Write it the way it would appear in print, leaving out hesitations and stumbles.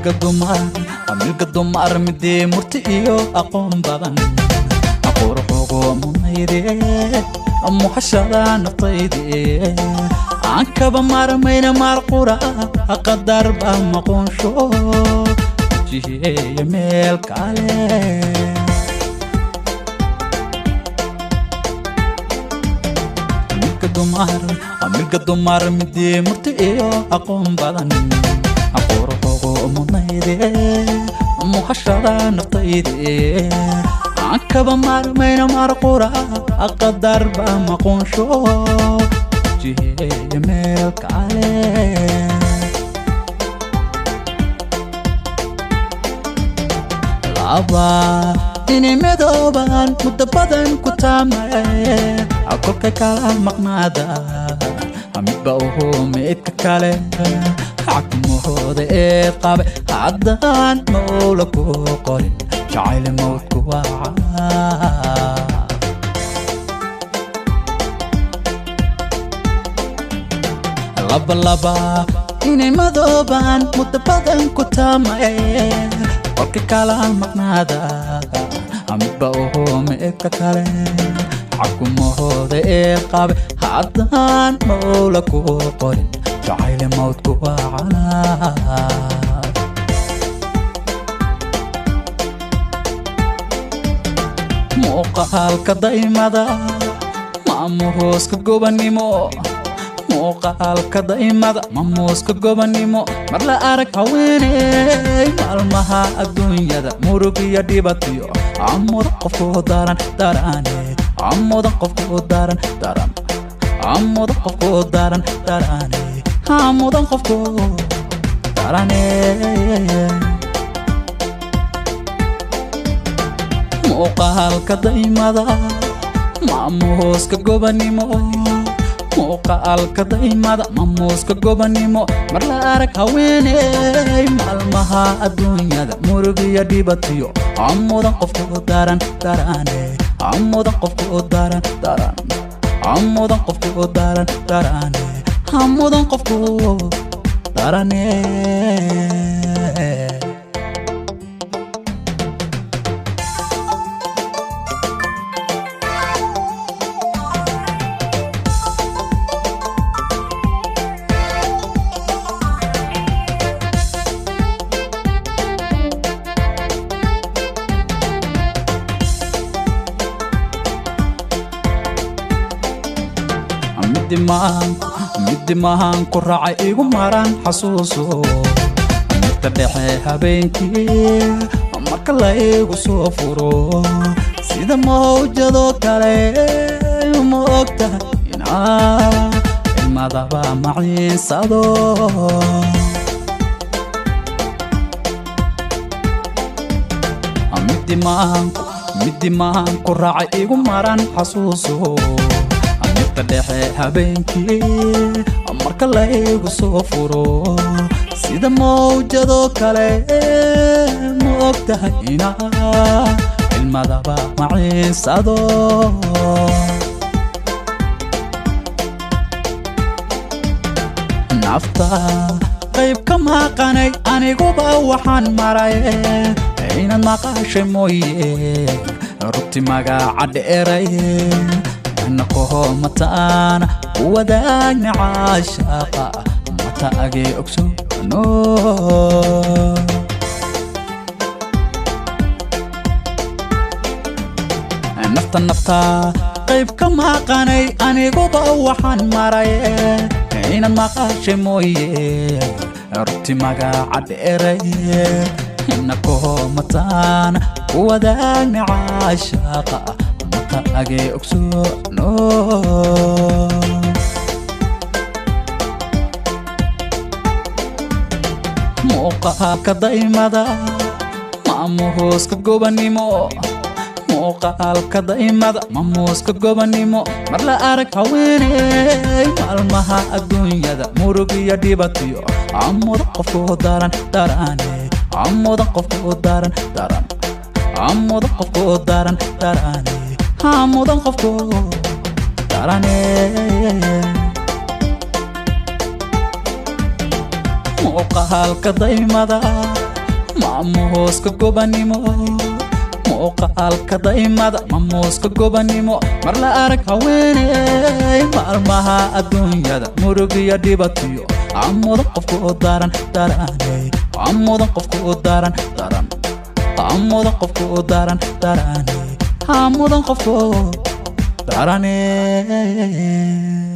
milka dumar midii murti iyo aqoon badan quruxugu munayde muhashada naftayde aan kaba marmayna marqura qadar ba maqonsho jihe meel kale milka dumar midii murti iyo aqoon badan quruxugu munayde muhashada naftayde aan kaba marmayna marqura qadar ba maqonsho jihe meel kale laba inay midooban muddo badan ku taamay kolka kala maqnaada midba uhu midka kale xakmahooda ee qabe haddaan mawla ku qorin jacayl mawdku waa laba inay madooban muddo badan ku taamay kolka kala maqnaada midba uhu midka kale xakmahooda ee qabe haddaan mawla ku qorin jacayl mawdku waa muuqaalka daymada maamuuska gobannimo muuqaalka daymada maamuuska gobannimo mar la arag haweeney maalmaha adduunyada murug iyo dhibatiyo ammuda qofku daran darane ammuda qofku daran daran ammuda qofku daran darane ammuda qofku darane muuqaalka daymada maamuuska gobannimo muuqaalka daymada maamuuska gobannimo mar la arag haweeney maalmaha adduunyada murug iyo dhibatiyo ammuda qofku daran darane ammuda qofku daran daran ammuda qofku daran darane ammuda qofku darane middi maahan ku raacay igu maran xasuuso midda dhexe habeenkii marka la igu soo furo sida mawjado kale ma ogtahay inaa ilmadaba maciinsado middi maahan ku raacay igu maran xasuuso dhexe habeenkii marka la igu soo furo sida mawjado kale ma ogtahay inaa ilmadaba maciinsado nafta qayb ka maqanay aniguba waxaan maray inaad maqashay mooye rugti magaca dheeray نقوه متانا وداقنا عاشقا متاقي أكسونو نفتا قيب كما قاني أني قوبا وحان مراي إنا مقاشي مويه ربتي مقا عد إري نقوه متانا وداقنا عاشقا أجي أكسونو muuqaalka daymada maamuuska gobannimo muuqaalka daymada maamuuska gobannimo mar la arag haweeney maalmaha adduunyada murug iyo dhibatiyo ammuda qofku daran darane ammuda qofku daran daran ammuda qofku daran darane ammuda qofku darane muuqaalka daymada maamuuska gobanimo muuqaalka daymada maamuuska gobanimo mar la arag haweeney maalmaha adduunyada murug iyo dhibatiyo amudan qofku u daran daranay amudan qofku u daran daran amudan qofku u daran daranay amudan qofku daranay